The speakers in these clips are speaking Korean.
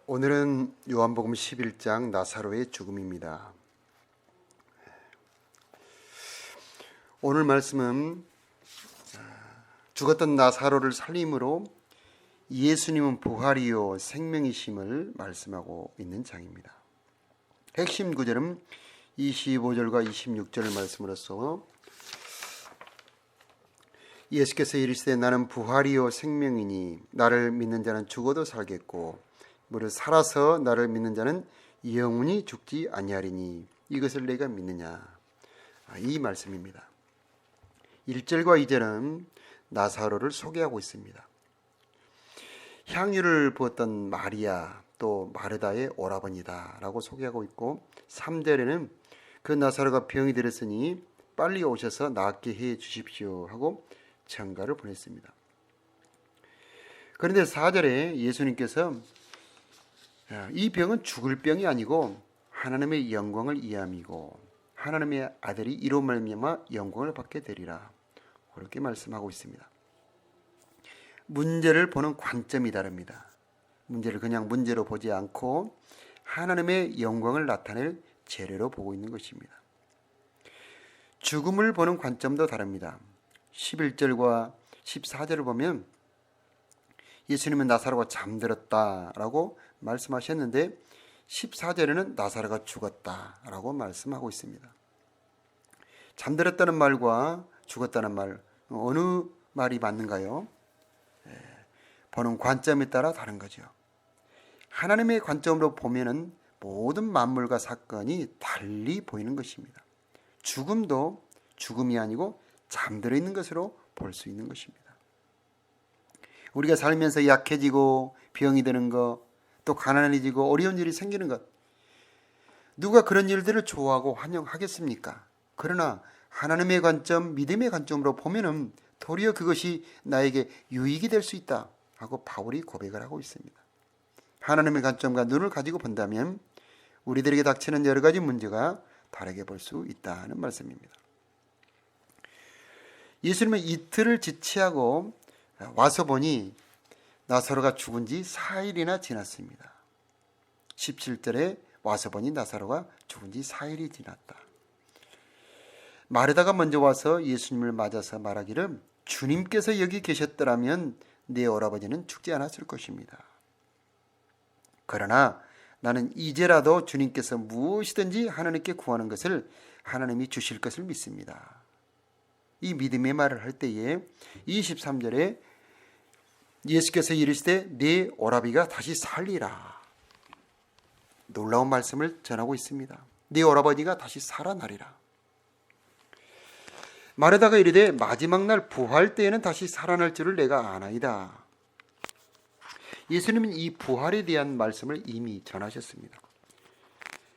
오늘은 요한복음 11장 나사로의 죽음입니다. 오늘 말씀은 죽었던 나사로를 살림으로 예수님은 부활이요 생명이심을 말씀하고 있는 장입니다. 핵심 구절은 25절과 26절 말씀으로서 예수께서 이르시되 나는 부활이요 생명이니 나를 믿는 자는 죽어도 살겠고 무릇 살아서 나를 믿는 자는 영원히 죽지 아니하리니 이것을 내가 믿느냐. 이 말씀입니다. 1절과 2절은 나사로를 소개하고 있습니다. 향유를 부었던 마리아 또 마르다의 오라버니다 라고 소개하고 있고 3절에는 그 나사로가 병이 들었으니 빨리 오셔서 낫게 해 주십시오 하고 전가를 보냈습니다. 그런데 4절에 예수님께서 이 병은 죽을 병이 아니고 하나님의 영광을 위함이고 하나님의 아들이 이로 말미암아 영광을 받게 되리라 그렇게 말씀하고 있습니다. 문제를 보는 관점이 다릅니다. 문제를 그냥 문제로 보지 않고 하나님의 영광을 나타낼 재료로 보고 있는 것입니다. 죽음을 보는 관점도 다릅니다. 11절과 14절을 보면 예수님은 나사로가 잠들었다라고 말씀하셨는데 14절에는 나사로가 죽었다라고 말씀하고 있습니다. 잠들었다는 말과 죽었다는 말 어느 말이 맞는가요? 보는 관점에 따라 다른 거죠. 하나님의 관점으로 보면은 모든 만물과 사건이 달리 보이는 것입니다. 죽음도 죽음이 아니고 잠들어 있는 것으로 볼 수 있는 것입니다. 우리가 살면서 약해지고 병이 드는 것, 또 가난해지고 어려운 일이 생기는 것, 누가 그런 일들을 좋아하고 환영하겠습니까? 그러나 하나님의 관점, 믿음의 관점으로 보면은 도리어 그것이 나에게 유익이 될 수 있다 하고 바울이 고백을 하고 있습니다. 하나님의 관점과 눈을 가지고 본다면 우리들에게 닥치는 여러 가지 문제가 다르게 볼 수 있다는 말씀입니다. 예수님은 이틀을 지체하고 와서 보니 나사로가 죽은 지 4일이나 지났습니다. 17절에 와서 보니 나사로가 죽은 지 4일이 지났다. 마르다가 먼저 와서 예수님을 맞아서 말하기를 주님께서 여기 계셨더라면 내 오라버지는 죽지 않았을 것입니다. 그러나 나는 이제라도 주님께서 무엇이든지 하나님께 구하는 것을 하나님이 주실 것을 믿습니다. 이 믿음의 말을 할 때에 23절에 예수께서 이르시되 네 오라비가 다시 살리라. 놀라운 말씀을 전하고 있습니다. 네 오라버니가 다시 살아나리라. 마르다가 이르되 마지막 날 부활 때에는 다시 살아날 줄을 내가 아나이다. 예수님은 이 부활에 대한 말씀을 이미 전하셨습니다.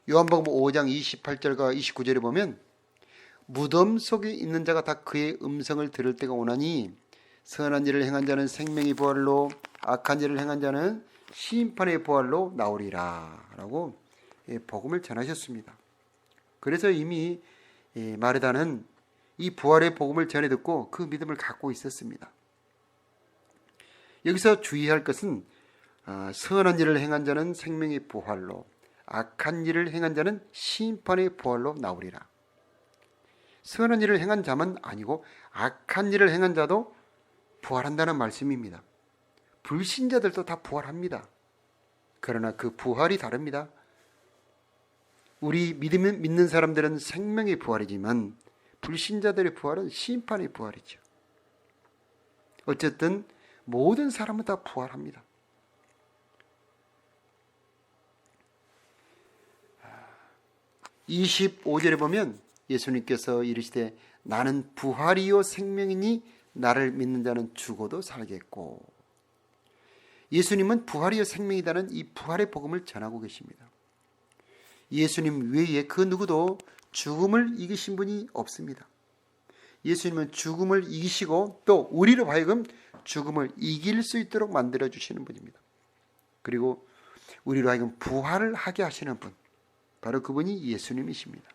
요한복음 5장 28절과 29절에 보면 무덤 속에 있는 자가 다 그의 음성을 들을 때가 오나니 선한 일을 행한 자는 생명의 부활로 악한 일을 행한 자는 심판의 부활로 나오리라 라고 복음을 전하셨습니다. 그래서 이미 마르다는 이 부활의 복음을 전해 듣고 그 믿음을 갖고 있었습니다. 여기서 주의할 것은 선한 일을 행한 자는 생명의 부활로 악한 일을 행한 자는 심판의 부활로 나오리라. 선한 일을 행한 자만 아니고 악한 일을 행한 자도 부활한다는 말씀입니다. 불신자들도 다 부활합니다. 그러나 그 부활이 다릅니다. 우리 믿는 사람들은 생명의 부활이지만 불신자들의 부활은 심판의 부활이죠. 어쨌든 모든 사람은 다 부활합니다. (25절에) 보면 예수님께서 이르시되 나는 부활이요 생명이니 나를 믿는 자는 죽어도 살겠고, 예수님은 부활이요 생명이다는 이 부활의 복음을 전하고 계십니다. 예수님 외에 그 누구도 죽음을 이기신 분이 없습니다. 예수님은 죽음을 이기시고 또 우리로 하여금 죽음을 이길 수 있도록 만들어주시는 분입니다. 그리고 우리로 하여금 부활을 하게 하시는 분, 바로 그분이 예수님이십니다.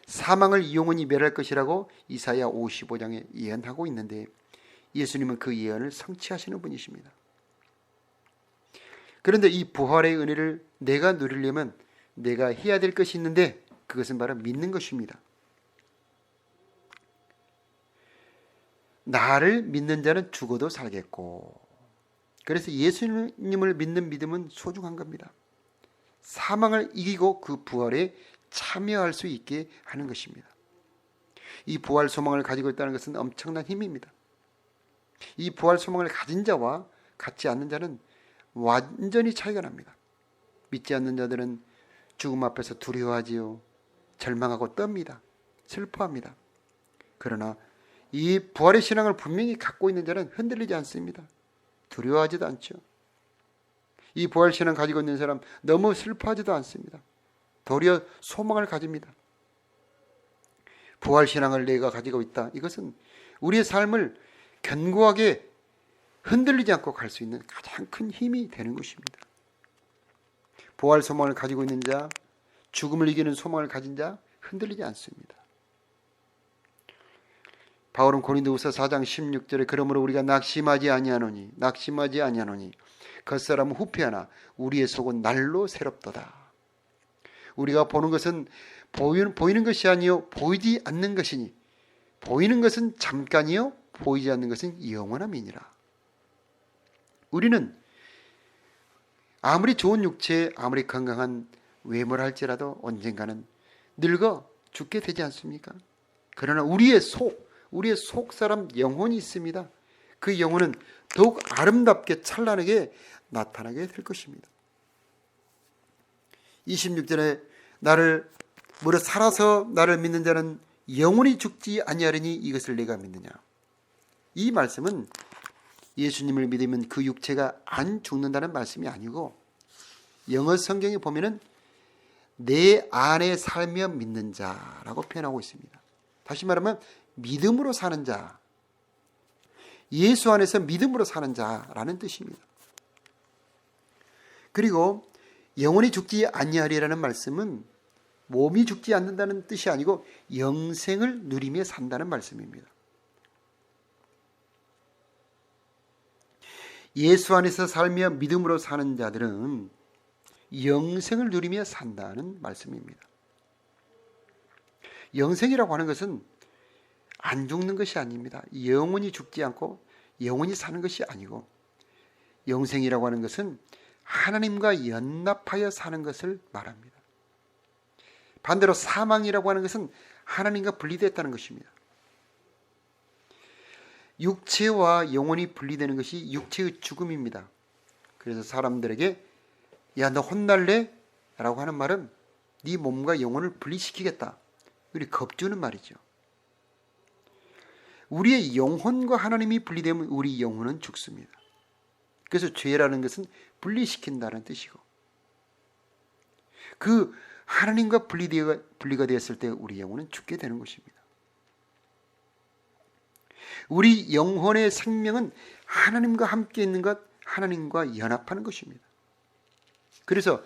사망을 영원히 멸할 것이라고 이사야 55장에 예언하고 있는데 예수님은 그 예언을 성취하시는 분이십니다. 그런데 이 부활의 은혜를 내가 누리려면 내가 해야 될 것이 있는데 그것은 바로 믿는 것입니다. 나를 믿는 자는 죽어도 살겠고, 그래서 예수님을 믿는 믿음은 소중한 겁니다. 사망을 이기고 그 부활에 참여할 수 있게 하는 것입니다. 이 부활 소망을 가지고 있다는 것은 엄청난 힘입니다. 이 부활 소망을 가진 자와 갖지 않는 자는 완전히 차이가 납니다. 믿지 않는 자들은 죽음 앞에서 두려워하지요. 절망하고 떱니다. 슬퍼합니다. 그러나 이 부활의 신앙을 분명히 갖고 있는 자는 흔들리지 않습니다. 두려워하지도 않죠. 이 부활 신앙 가지고 있는 사람 너무 슬퍼하지도 않습니다. 도리어 소망을 가집니다. 부활 신앙을 내가 가지고 있다. 이것은 우리의 삶을 견고하게 흔들리지 않고 갈 수 있는 가장 큰 힘이 되는 것입니다. 부활 소망을 가지고 있는 자, 죽음을 이기는 소망을 가진 자 흔들리지 않습니다. 바울은 고린도후서 4장 16절에 그러므로 우리가 낙심하지 아니하노니 겉사람은 후패하나 우리의 속은 날로 새롭도다. 우리가 보는 것은 보이는 것이 아니요 보이지 않는 것이니 보이는 것은 잠깐이요 보이지 않는 것은 영원함이니라. 우리는 아무리 좋은 육체, 아무리 건강한 외모를 할지라도 언젠가는 늙어 죽게 되지 않습니까? 그러나 우리의 속 사람 영혼이 있습니다. 그 영혼은 더욱 아름답게 찬란하게 나타나게 될 것입니다. 26절에 나를 무릇 살아서 나를 믿는 자는 영원히 죽지 아니하리니 이것을 내가 믿느냐. 이 말씀은 예수님을 믿으면 그 육체가 안 죽는다는 말씀이 아니고, 영어 성경에 보면은 내 안에 살며 믿는 자라고 표현하고 있습니다. 다시 말하면 믿음으로 사는 자, 예수 안에서 믿음으로 사는 자라는 뜻입니다. 그리고 영원히 죽지 아니하리라는 말씀은 몸이 죽지 않는다는 뜻이 아니고 영생을 누리며 산다는 말씀입니다. 예수 안에서 살며 믿음으로 사는 자들은 영생을 누리며 산다는 말씀입니다. 영생이라고 하는 것은 안 죽는 것이 아닙니다. 영원히 죽지 않고 영원히 사는 것이 아니고, 영생이라고 하는 것은 하나님과 연합하여 사는 것을 말합니다. 반대로 사망이라고 하는 것은 하나님과 분리됐다는 것입니다. 육체와 영혼이 분리되는 것이 육체의 죽음입니다. 그래서 사람들에게 야, 너 혼날래? 라고 하는 말은 네 몸과 영혼을 분리시키겠다. 우리 겁주는 말이죠. 우리의 영혼과 하나님이 분리되면 우리 영혼은 죽습니다. 그래서 죄라는 것은 분리시킨다는 뜻이고, 그 하나님과 분리가 되었을 때 우리 영혼은 죽게 되는 것입니다. 우리 영혼의 생명은 하나님과 함께 있는 것, 하나님과 연합하는 것입니다. 그래서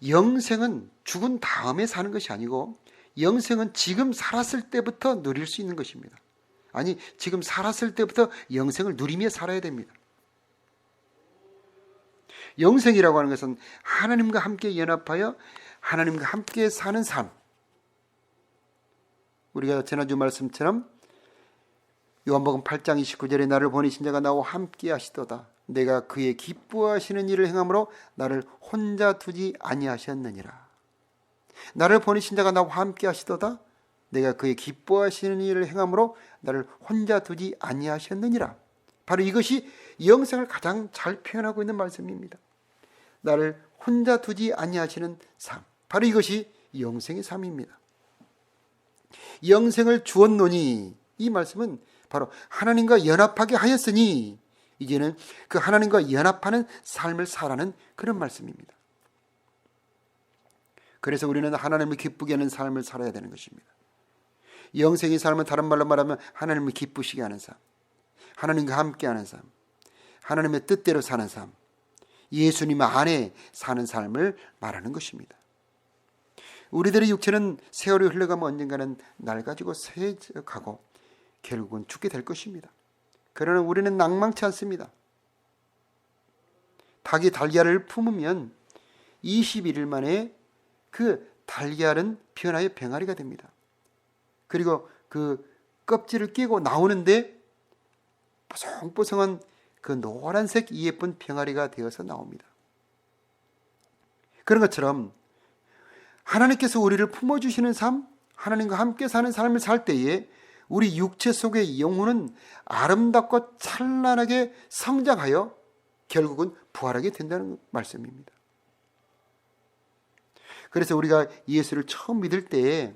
영생은 죽은 다음에 사는 것이 아니고, 영생은 지금 살았을 때부터 누릴 수 있는 것입니다. 아니, 지금 살았을 때부터 영생을 누리며 살아야 됩니다. 영생이라고 하는 것은 하나님과 함께 연합하여 하나님과 함께 사는 삶. 우리가 지난주 말씀처럼 요한복음 8장 29절에 나를 보내신 자가 나와 함께 하시도다. 내가 그의 기뻐하시는 일을 행함으로 나를 혼자 두지 아니하셨느니라. 나를 보내신 자가 나와 함께 하시도다. 내가 그의 기뻐하시는 일을 행함으로 나를 혼자 두지 아니하셨느니라. 바로 이것이 영생을 가장 잘 표현하고 있는 말씀입니다. 나를 혼자 두지 아니하시는 삶, 바로 이것이 영생의 삶입니다. 영생을 주었노니, 이 말씀은 바로 하나님과 연합하게 하였으니 이제는 그 하나님과 연합하는 삶을 살아는 그런 말씀입니다. 그래서 우리는 하나님을 기쁘게 하는 삶을 살아야 되는 것입니다. 영생의 삶은 다른 말로 말하면 하나님을 기쁘시게 하는 삶, 하나님과 함께하는 삶, 하나님의 뜻대로 사는 삶, 예수님 안에 사는 삶을 말하는 것입니다. 우리들의 육체는 세월이 흘러가면 언젠가는 낡아지고 쇠져가고 결국은 죽게 될 것입니다. 그러나 우리는 낭망치 않습니다. 닭이 달걀을 품으면 21일 만에 그 달걀은 변하여 병아리가 됩니다. 그리고 그 껍질을 깨고 나오는데 뽀송뽀송한 그 노란색 이 예쁜 병아리가 되어서 나옵니다. 그런 것처럼 하나님께서 우리를 품어주시는 삶, 하나님과 함께 사는 삶을 살 때에 우리 육체 속의 영혼은 아름답고 찬란하게 성장하여 결국은 부활하게 된다는 말씀입니다. 그래서 우리가 예수를 처음 믿을 때에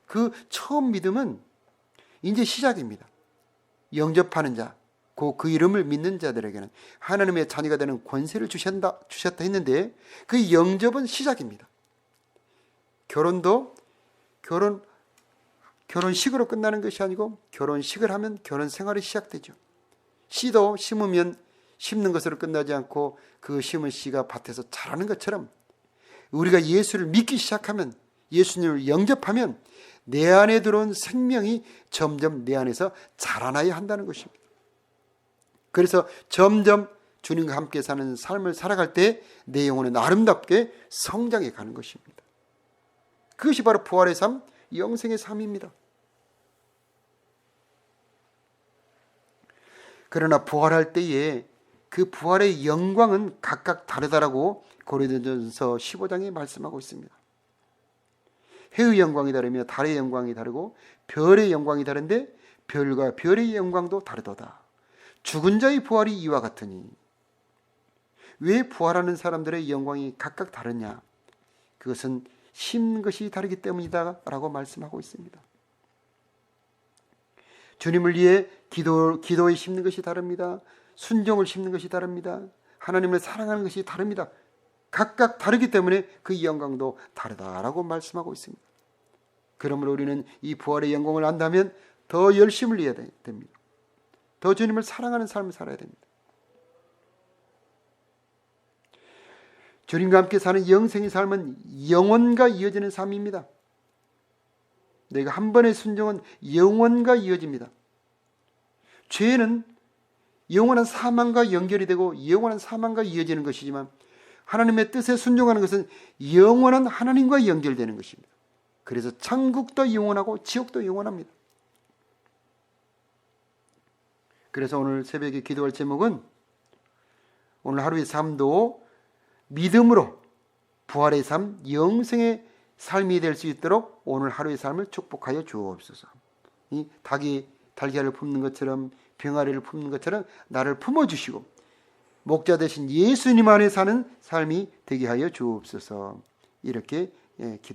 그 처음 믿음은 이제 시작입니다. 영접하는 자, 그 이름을 믿는 자들에게는 하나님의 자녀가 되는 권세를 주셨다 했는데 그 영접은 시작입니다. 결혼도 결혼식으로 끝나는 것이 아니고 결혼식을 하면 결혼 생활이 시작되죠. 씨도 심으면 심는 것으로 끝나지 않고 그 심은 씨가 밭에서 자라는 것처럼 우리가 예수를 믿기 시작하면, 예수님을 영접하면 내 안에 들어온 생명이 점점 내 안에서 자라나야 한다는 것입니다. 그래서 점점 주님과 함께 사는 삶을 살아갈 때 내 영혼은 아름답게 성장해 가는 것입니다. 그것이 바로 부활의 삶, 영생의 삶입니다. 그러나 부활할 때에 그 부활의 영광은 각각 다르다라고 고린도전서 15장에 말씀하고 있습니다. 해의 영광이 다르며 달의 영광이 다르고 별의 영광이 다른데 별과 별의 영광도 다르도다. 죽은 자의 부활이 이와 같으니. 왜 부활하는 사람들의 영광이 각각 다르냐? 그것은 심는 것이 다르기 때문이다 라고 말씀하고 있습니다. 주님을 위해 기도에 심는 것이 다릅니다. 순종을 심는 것이 다릅니다. 하나님을 사랑하는 것이 다릅니다. 각각 다르기 때문에 그 영광도 다르다라고 말씀하고 있습니다. 그러므로 우리는 이 부활의 영광을 안다면 더 열심을 내야 됩니다. 더 주님을 사랑하는 삶을 살아야 됩니다. 주님과 함께 사는 영생의 삶은 영원과 이어지는 삶입니다. 내가 한 번의 순종은 영원과 이어집니다. 죄는 영원한 사망과 연결이 되고 영원한 사망과 이어지는 것이지만 하나님의 뜻에 순종하는 것은 영원한 하나님과 연결되는 것입니다. 그래서 천국도 영원하고 지옥도 영원합니다. 그래서 오늘 새벽에 기도할 제목은 오늘 하루의 삶도 믿음으로 부활의 삶, 영생의 삶이 될 수 있도록 오늘 하루의 삶을 축복하여 주옵소서. 이 닭이 달걀을 품는 것처럼 병아리를 품는 것처럼 나를 품어주시고 목자 되신 예수님 안에 사는 삶이 되게 하여 주옵소서. 이렇게 기도합니다.